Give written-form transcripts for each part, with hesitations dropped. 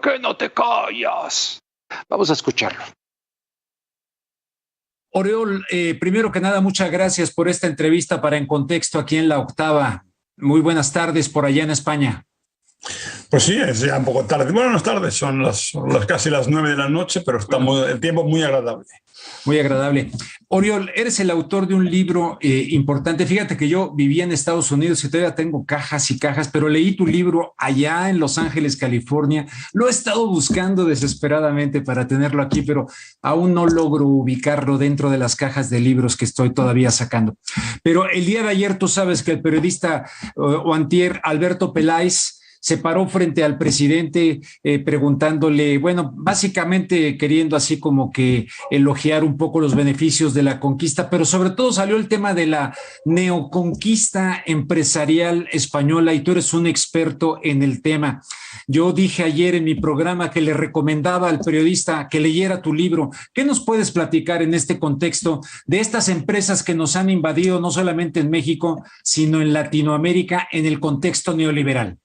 qué no te callas? Vamos a escucharlo. Oriol, primero que nada, muchas gracias por esta entrevista para En Contexto aquí en La Octava. Muy buenas tardes por allá en España. Pues sí, es ya un poco tarde. Buenas tardes, son casi las 9 de la noche, pero está el tiempo muy agradable. Muy agradable. Oriol, eres el autor de un libro importante. Fíjate que yo vivía en Estados Unidos y todavía tengo cajas y cajas, pero leí tu libro allá en Los Ángeles, California. Lo he estado buscando desesperadamente para tenerlo aquí, pero aún no logro ubicarlo dentro de las cajas de libros que estoy todavía sacando. Pero el día de ayer tú sabes que el periodista o antier Alberto Peláez se paró frente al presidente preguntándole, bueno, básicamente queriendo así como que elogiar un poco los beneficios de la conquista, pero sobre todo salió el tema de la neoconquista empresarial española y tú eres un experto en el tema. Yo dije ayer en mi programa que le recomendaba al periodista que leyera tu libro. ¿Qué nos puedes platicar en este contexto de estas empresas que nos han invadido no solamente en México, sino en Latinoamérica en el contexto neoliberal?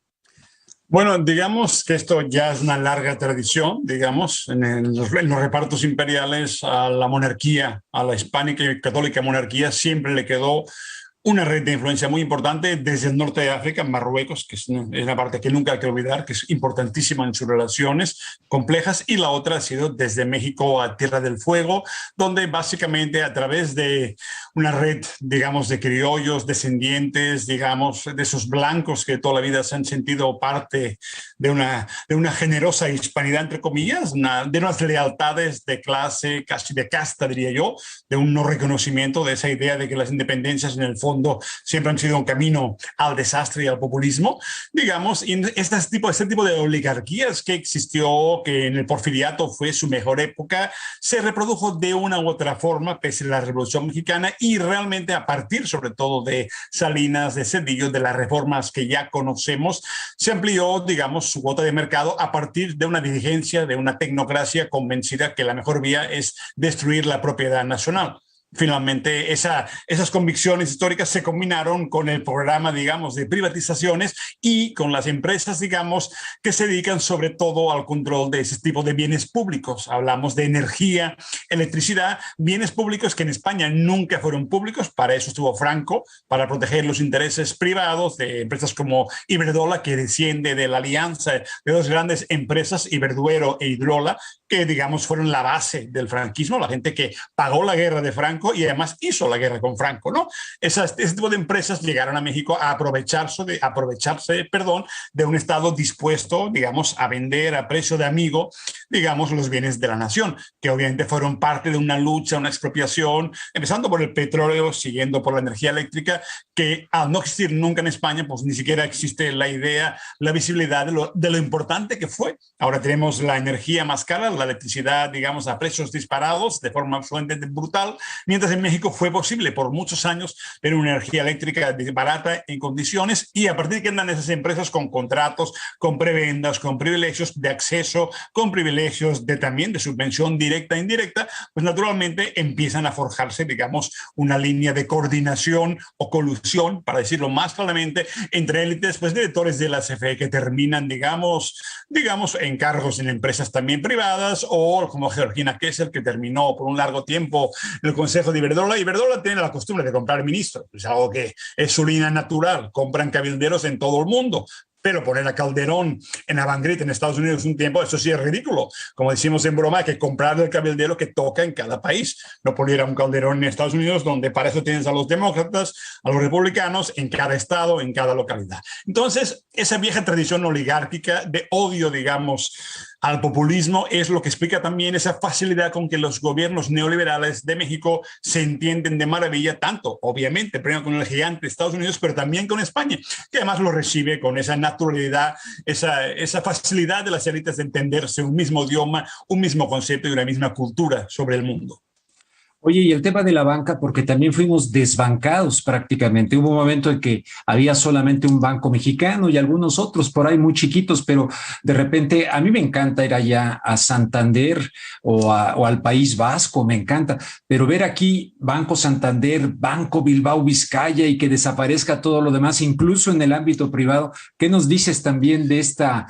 Bueno, digamos que esto ya es una larga tradición, digamos, en los repartos imperiales a la monarquía, a la hispánica y católica monarquía, siempre le quedó una red de influencia muy importante desde el norte de África, Marruecos, que es una parte que nunca hay que olvidar, que es importantísima en sus relaciones complejas, y la otra ha sido desde México a Tierra del Fuego, donde básicamente a través de una red, digamos, de criollos, descendientes, digamos, de esos blancos que toda la vida se han sentido parte de una generosa hispanidad, entre comillas, de unas lealtades de clase, casi de casta, diría yo, de un no reconocimiento de esa idea de que las independencias en el fondo siempre han sido un camino al desastre y al populismo, digamos, y este tipo de oligarquías que existió, que en el porfiriato fue su mejor época, se reprodujo de una u otra forma pese a la Revolución Mexicana y realmente a partir sobre todo de Salinas, de Cedillo, de las reformas que ya conocemos, se amplió, digamos, su cuota de mercado a partir de una dirigencia, de una tecnocracia convencida que la mejor vía es destruir la propiedad nacional. Finalmente, esas convicciones históricas se combinaron con el programa, digamos, de privatizaciones y con las empresas, digamos, que se dedican sobre todo al control de ese tipo de bienes públicos. Hablamos de energía, electricidad, bienes públicos que en España nunca fueron públicos. Para eso estuvo Franco, para proteger los intereses privados de empresas como Iberdrola, que desciende de la alianza de dos grandes empresas, Iberduero e Iberdrola, que, digamos, fueron la base del franquismo, la gente que pagó la guerra de Franco y además hizo la guerra con Franco, ¿no? Ese tipo de empresas llegaron a México a aprovecharse de un Estado dispuesto, digamos, a vender a precio de amigo, digamos, los bienes de la nación, que obviamente fueron parte de una lucha, una expropiación, empezando por el petróleo, siguiendo por la energía eléctrica, que al no existir nunca en España, pues ni siquiera existe la idea, la visibilidad de lo importante que fue. Ahora tenemos la energía más cara, la electricidad, digamos, a precios disparados de forma absolutamente brutal, mientras en México fue posible por muchos años tener una energía eléctrica barata en condiciones, y a partir de que andan esas empresas con contratos, con prebendas, con privilegios de acceso, con privilegios también de subvención directa e indirecta, pues naturalmente empiezan a forjarse, digamos, una línea de coordinación o colusión, para decirlo más claramente, entre élites, pues directores de la CFE que terminan, digamos, en cargos en empresas también privadas, o como Georgina Kessel, que terminó por un largo tiempo en el Consejo de Iberdrola. Iberdrola tiene la costumbre de comprar ministros, es algo que es su línea natural, compran cabilderos en todo el mundo. Pero poner a Calderón en Avangrid en Estados Unidos un tiempo, eso sí es ridículo. Como decimos en broma, hay que comprar el cabildero que toca en cada país. No poner a un Calderón en Estados Unidos, donde para eso tienes a los demócratas, a los republicanos, en cada estado, en cada localidad. Entonces, esa vieja tradición oligárquica de odio, digamos, al populismo es lo que explica también esa facilidad con que los gobiernos neoliberales de México se entienden de maravilla, tanto, obviamente, primero con el gigante de Estados Unidos, pero también con España, que además lo recibe con esa naturalidad, esa facilidad de las élites de entenderse un mismo idioma, un mismo concepto y una misma cultura sobre el mundo. Oye, y el tema de la banca, porque también fuimos desbancados prácticamente. Hubo un momento en que había solamente un banco mexicano y algunos otros por ahí muy chiquitos, pero de repente a mí me encanta ir allá a Santander o al País Vasco, me encanta, pero ver aquí Banco Santander, Banco Bilbao Vizcaya y que desaparezca todo lo demás, incluso en el ámbito privado, ¿qué nos dices también de esta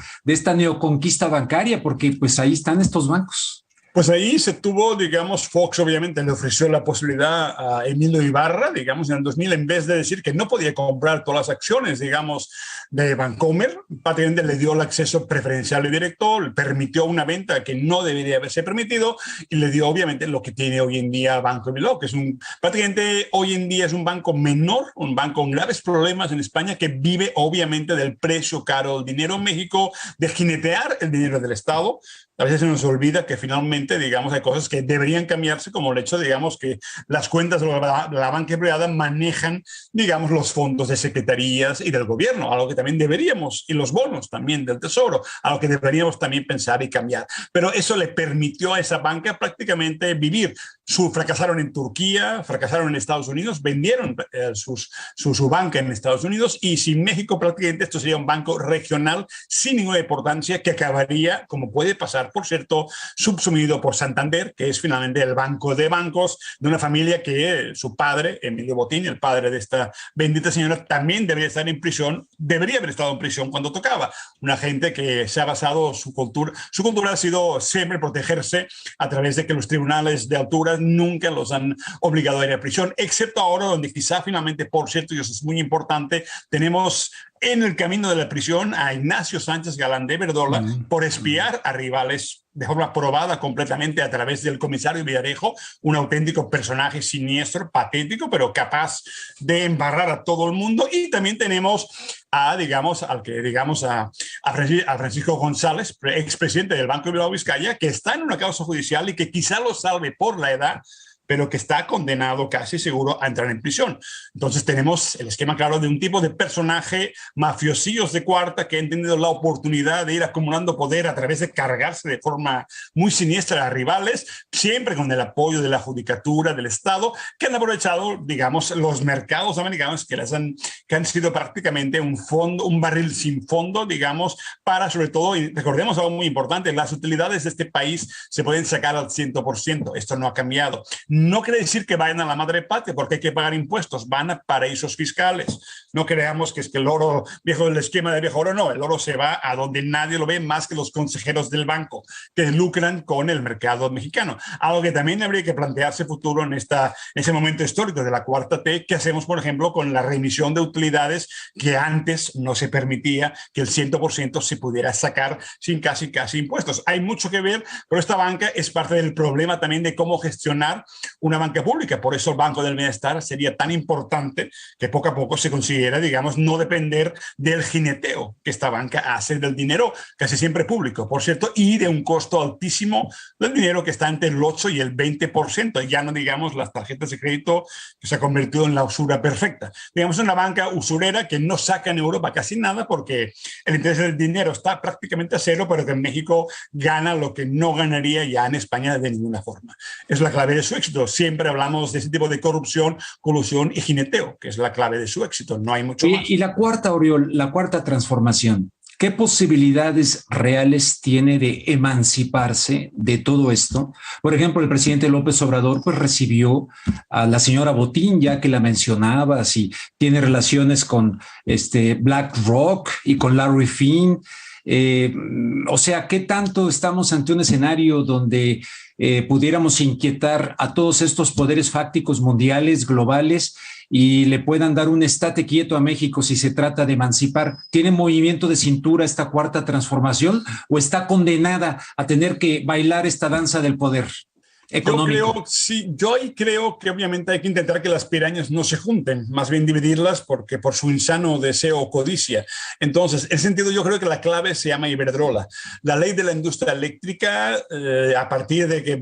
neoconquista bancaria? Porque pues ahí están estos bancos. Pues ahí se tuvo, digamos, Fox obviamente le ofreció la posibilidad a Emilio Ibarra, digamos, en el 2000, en vez de decir que no podía comprar todas las acciones, digamos, de Bancomer, prácticamente le dio el acceso preferencial y directo, le permitió una venta que no debería haberse permitido y le dio obviamente lo que tiene hoy en día Banco Bilbao, que es prácticamente hoy en día es un banco menor, un banco con graves problemas en España que vive obviamente del precio caro del dinero en México, de jinetear el dinero del Estado. A veces se nos olvida que finalmente, digamos, hay cosas que deberían cambiarse, como el hecho, digamos, que las cuentas de la banca privada manejan, digamos, los fondos de secretarías y del gobierno, algo que también deberíamos, y los bonos también del Tesoro, algo que deberíamos también pensar y cambiar. Pero eso le permitió a esa banca prácticamente vivir. Fracasaron en Turquía, fracasaron en Estados Unidos, vendieron su banca en Estados Unidos y sin México prácticamente esto sería un banco regional sin ninguna importancia que acabaría, como puede pasar, por cierto, subsumido por Santander, que es finalmente el banco de bancos de una familia que su padre, Emilio Botín, el padre de esta bendita señora, también debería estar en prisión, debería haber estado en prisión cuando tocaba. Una gente que se ha basado, su cultura ha sido siempre protegerse a través de que los tribunales de altura nunca los han obligado a ir a prisión, excepto ahora donde quizá finalmente, por cierto, y eso es muy importante, tenemos en el camino de la prisión a Ignacio Sánchez Galán de Verdola por espiar a rivales de forma probada completamente a través del comisario Villarejo, un auténtico personaje siniestro, patético, pero capaz de embarrar a todo el mundo. Y también tenemos a Francisco González, expresidente del Banco de Bilbao Vizcaya, que está en una causa judicial y que quizá lo salve por la edad, pero que está condenado casi seguro a entrar en prisión. Entonces tenemos el esquema claro de un tipo de personaje mafiosillos de cuarta que ha entendido la oportunidad de ir acumulando poder a través de cargarse de forma muy siniestra a rivales, siempre con el apoyo de la judicatura del Estado, que han aprovechado, digamos, los mercados americanos que han sido prácticamente un barril sin fondo, digamos, para sobre todo, y recordemos algo muy importante, las utilidades de este país se pueden sacar al 100%. Esto no ha cambiado. No quiere decir que vayan a la madre patria porque hay que pagar impuestos, van a paraísos fiscales. No creamos que es que el oro viejo del esquema de viejo oro, no, el oro se va a donde nadie lo ve más que los consejeros del banco que lucran con el mercado mexicano. Algo que también habría que plantearse futuro en ese momento histórico de la cuarta T, que hacemos, por ejemplo, con la remisión de utilidades que antes no se permitía que el 100% se pudiera sacar sin casi impuestos. Hay mucho que ver, pero esta banca es parte del problema también de cómo gestionar una banca pública. Por eso el Banco del Bienestar sería tan importante que poco a poco se consiguiera, digamos, no depender del jineteo que esta banca hace del dinero casi siempre público, por cierto, y de un costo altísimo del dinero que está entre el 8 y el 20%. Ya no digamos las tarjetas de crédito que se ha convertido en la usura perfecta. Digamos, una banca usurera que no saca en Europa casi nada porque el interés del dinero está prácticamente a cero, pero que en México gana lo que no ganaría ya en España de ninguna forma. Es la clave de su éxito. Siempre hablamos de ese tipo de corrupción, colusión y jineteo, que es la clave de su éxito. No hay mucho más. Y la cuarta, Oriol, la cuarta transformación, ¿qué posibilidades reales tiene de emanciparse de todo esto? Por ejemplo, el presidente López Obrador pues recibió a la señora Botín, ya que la mencionabas, y tiene relaciones con BlackRock y con Larry Fink. O sea, ¿qué tanto estamos ante un escenario donde pudiéramos inquietar a todos estos poderes fácticos mundiales, globales, y le puedan dar un estate quieto a México si se trata de emancipar? ¿Tiene movimiento de cintura esta cuarta transformación o está condenada a tener que bailar esta danza del poder económico? Yo ahí creo que obviamente hay que intentar que las pirañas no se junten, más bien dividirlas porque por su insano deseo o codicia. Entonces, en ese sentido yo creo que la clave se llama Iberdrola. La ley de la industria eléctrica, a partir de que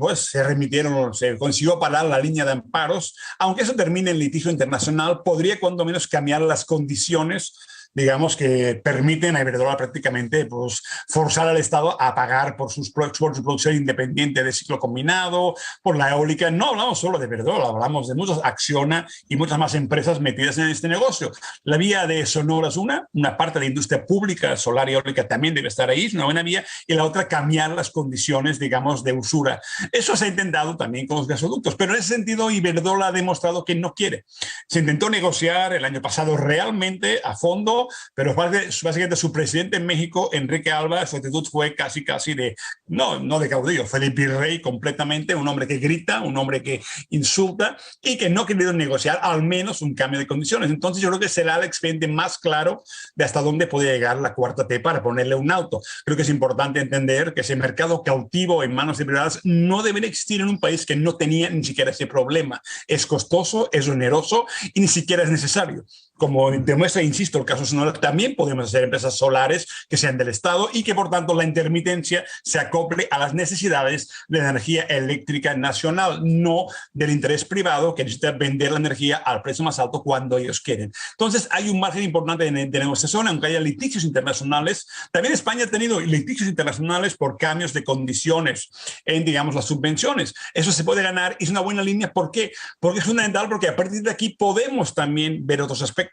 se consiguió parar la línea de amparos, aunque eso termine en litigio internacional, podría cuando menos cambiar las condiciones digamos, que permiten a Iberdrola prácticamente pues, forzar al Estado a pagar por su producción independiente de ciclo combinado, por la eólica. No hablamos solo de Iberdrola, hablamos de muchas, Acciona y muchas más empresas metidas en este negocio. La vía de Sonora es una parte de la industria pública solar y eólica también debe estar ahí, es una buena vía, y la otra cambiar las condiciones, digamos, de usura. Eso se ha intentado también con los gasoductos, pero en ese sentido Iberdrola ha demostrado que no quiere. Se intentó negociar el año pasado realmente a fondo, pero básicamente su presidente en México, Enrique Alba, su actitud fue casi de, no de caudillo, fue de virrey completamente, un hombre que grita, un hombre que insulta y que no ha querido negociar al menos un cambio de condiciones. Entonces yo creo que será el expediente más claro de hasta dónde puede llegar la cuarta T para ponerle un alto. Creo que es importante entender que ese mercado cautivo en manos de privadas no debería existir en un país que no tenía ni siquiera ese problema. Es costoso, es oneroso y ni siquiera es necesario. Como demuestra, insisto, el caso Sonora, también podemos hacer empresas solares que sean del Estado y que, por tanto, la intermitencia se acople a las necesidades de energía eléctrica nacional, no del interés privado que necesita vender la energía al precio más alto cuando ellos quieren. Entonces, hay un margen importante de negociación, aunque haya litigios internacionales. También España ha tenido litigios internacionales por cambios de condiciones en, digamos, las subvenciones. Eso se puede ganar y es una buena línea. ¿Por qué? Porque es fundamental, porque a partir de aquí podemos también ver otros aspectos.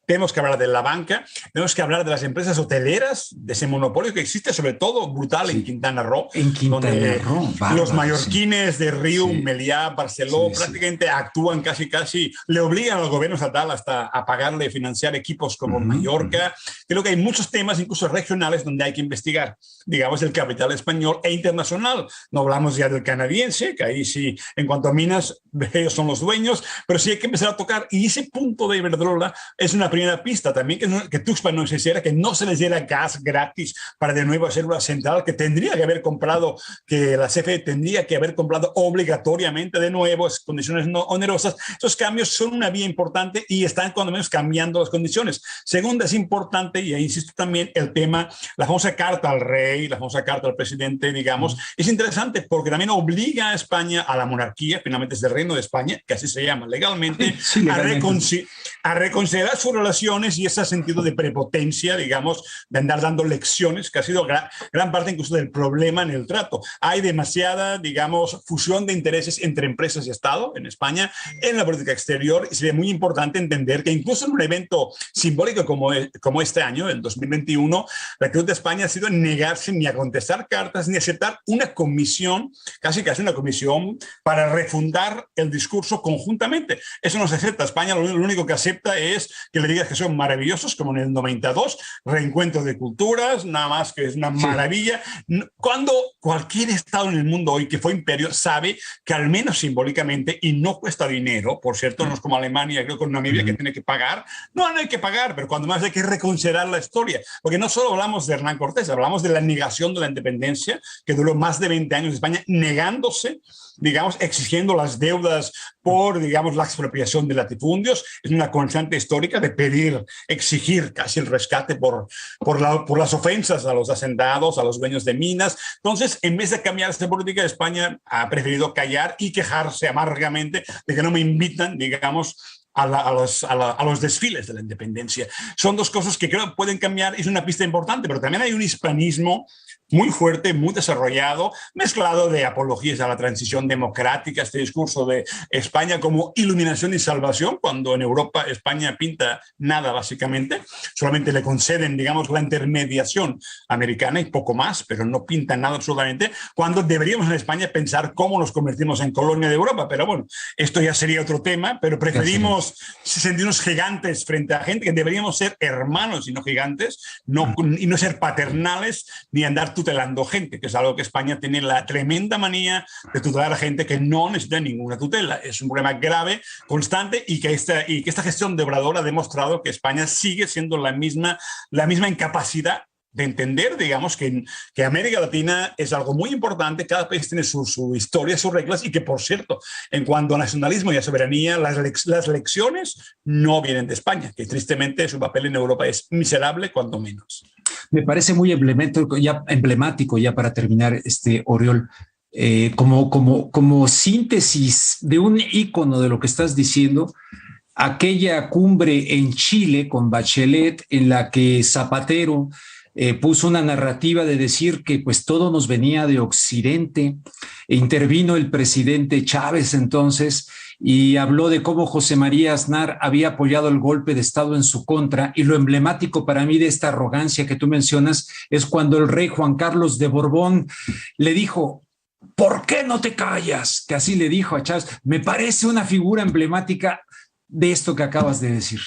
Tenemos que hablar de la banca, tenemos que hablar de las empresas hoteleras, de ese monopolio que existe, sobre todo brutal en Quintana Roo, donde los mallorquines de Riu, Meliá, Barceló, prácticamente actúan casi, le obligan al gobierno estatal hasta a pagarle, financiar equipos como Mallorca. Creo que hay muchos temas, incluso regionales, donde hay que investigar, digamos, el capital español e internacional. No hablamos ya del canadiense, que ahí sí, en cuanto a minas, ellos son los dueños, pero sí hay que empezar a tocar. Y ese punto de Iberdrola es una primera pista también que Tuxpan no se hiciera, que no se les diera gas gratis para de nuevo hacer una central que tendría que haber comprado, que la CFE tendría que haber comprado obligatoriamente de nuevo, condiciones no onerosas. Esos cambios son una vía importante y están cuando menos cambiando las condiciones. Segunda, es importante, y ahí insisto también, el tema, la famosa carta al rey, la famosa carta al presidente, digamos, es interesante porque también obliga a España, a la monarquía, finalmente es el Reino de España, que así se llama legalmente, a reconsiderar sus relaciones y ese sentido de prepotencia, digamos, de andar dando lecciones, que ha sido gran parte incluso del problema en el trato. Hay demasiada, digamos, fusión de intereses entre empresas y Estado en España, en la política exterior, y sería muy importante entender que incluso en un evento simbólico como este año, el 2021, la actitud de España ha sido negarse ni a contestar cartas ni a aceptar una comisión, casi una comisión, para refundar el discurso conjuntamente. Eso no se acepta. España lo único que acepta es que le digas que son maravillosos, como en el 92, reencuentro de culturas, nada más que es una maravilla. Cuando cualquier Estado en el mundo hoy que fue imperio sabe que al menos simbólicamente, y no cuesta dinero, por cierto, no es como Alemania, creo que con Namibia que tiene que pagar, no hay que pagar, pero cuando más hay que reconsiderar la historia, porque no solo hablamos de Hernán Cortés, hablamos de la negación de la independencia, que duró más de 20 años en España, negándose, digamos, exigiendo las deudas por, digamos, la expropiación de latifundios. Es una constante histórica de pedir, exigir casi el rescate por las ofensas a los hacendados, a los dueños de minas. Entonces, en vez de cambiar esta política, España ha preferido callar y quejarse amargamente de que no me invitan, digamos, a los desfiles de la independencia. Son dos cosas que creo que pueden cambiar, es una pista importante, pero también hay un hispanismo muy fuerte, muy desarrollado, mezclado de apologías a la transición democrática, este discurso de España como iluminación y salvación, cuando en Europa España pinta nada básicamente, solamente le conceden, digamos, la intermediación americana y poco más, pero no pinta nada absolutamente, cuando deberíamos en España pensar cómo nos convertimos en colonia de Europa. Pero bueno, esto ya sería otro tema, pero preferimos sentirnos gigantes frente a gente que deberíamos ser hermanos y no gigantes, y no ser paternales ni andar tutelando gente, que es algo que España tiene la tremenda manía de tutelar a gente que no necesita ninguna tutela. Es un problema grave, constante, y que esta gestión de Obrador ha demostrado que España sigue siendo la misma incapacidad de entender, digamos, que América Latina es algo muy importante, cada país tiene su historia, sus reglas, y que, por cierto, en cuanto a nacionalismo y a soberanía, las lecciones no vienen de España, que tristemente su papel en Europa es miserable, cuando menos. Me parece muy emblemático ya para terminar, Oriol, como síntesis de un ícono de lo que estás diciendo. aquella cumbre en Chile con Bachelet en la que Zapatero puso una narrativa de decir que pues todo nos venía de Occidente. Intervino el presidente Chávez entonces y habló de cómo José María Aznar había apoyado el golpe de Estado en su contra, y lo emblemático para mí de esta arrogancia que tú mencionas es cuando el rey Juan Carlos de Borbón le dijo: ¿por qué no te callas? Que así le dijo a Chávez. Me parece una figura emblemática de esto que acabas de decir.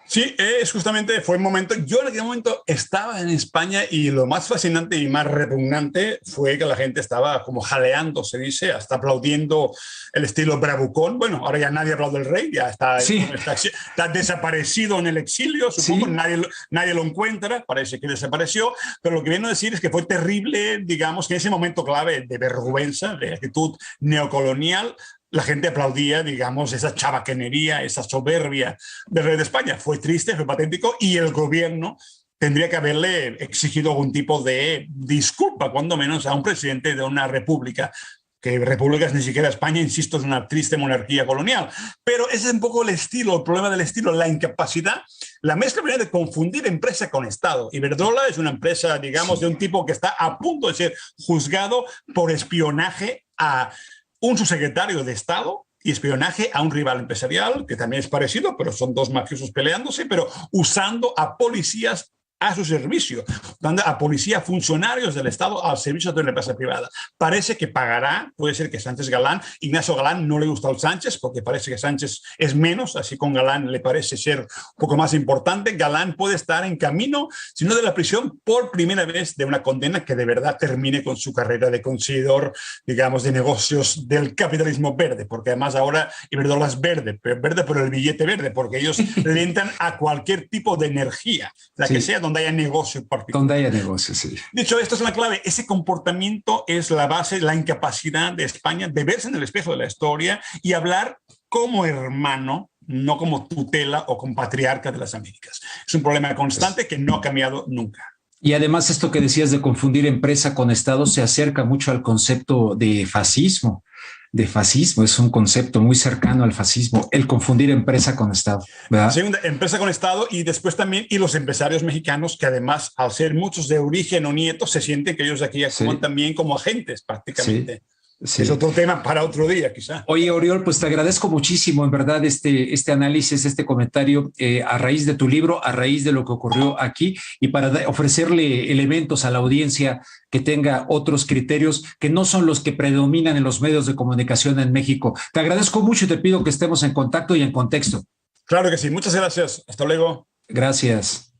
Sí, es justamente, fue un momento, yo en aquel momento estaba en España y lo más fascinante y más repugnante fue que la gente estaba como jaleando, se dice, hasta aplaudiendo el estilo bravucón. Bueno, ahora ya nadie aplaude al rey, ya está, sí. está desaparecido en el exilio, supongo, sí. nadie lo encuentra, parece que desapareció, pero lo que viene a decir es que fue terrible, digamos, que en ese momento clave de vergüenza, de actitud neocolonial, la gente aplaudía, digamos, esa chabacanería, esa soberbia del rey de España. Fue triste, fue patético, y el gobierno tendría que haberle exigido algún tipo de disculpa, cuando menos, a un presidente de una república, que repúblicas ni siquiera España, insisto, es una triste monarquía colonial. Pero ese es un poco el estilo, el problema del estilo, la incapacidad, la mezcla de confundir empresa con Estado. Iberdrola es una empresa, digamos, de un tipo que está a punto de ser juzgado por espionaje a un subsecretario de Estado y espionaje a un rival empresarial, que también es parecido, pero son dos mafiosos peleándose, pero usando a policías a su servicio, dando a policía funcionarios del Estado al servicio de una empresa privada. Parece que pagará, puede ser que Sánchez Galán, Ignacio Galán no le gusta al Sánchez, porque parece que Sánchez es menos, así con Galán le parece ser un poco más importante. Galán puede estar en camino, si no de la prisión, por primera vez de una condena que de verdad termine con su carrera de considerador, digamos, de negocios del capitalismo verde, porque además ahora Iberdrola es verde, pero verde por el billete verde, porque ellos le entran a cualquier tipo de energía, la que sea, donde haya negocio particular. Donde haya negocio, sí. Dicho esto, es una clave. Ese comportamiento es la base, la incapacidad de España de verse en el espejo de la historia y hablar como hermano, no como tutela o como patriarca de las Américas. Es un problema constante que no ha cambiado nunca. Y además esto que decías de confundir empresa con Estado se acerca mucho al concepto de fascismo. Es un concepto muy cercano al fascismo, el confundir empresa con Estado, ¿verdad? Segunda, empresa con Estado, y después también, y los empresarios mexicanos, que además, al ser muchos de origen o nietos, se sienten que ellos aquí actúan también como agentes prácticamente. Sí. Es otro tema para otro día, quizá. Oye, Oriol, pues te agradezco muchísimo, en verdad, este análisis, este comentario a raíz de tu libro, a raíz de lo que ocurrió aquí, y para ofrecerle elementos a la audiencia que tenga otros criterios que no son los que predominan en los medios de comunicación en México. Te agradezco mucho y te pido que estemos en contacto y en contexto. Claro que sí. Muchas gracias. Hasta luego. Gracias.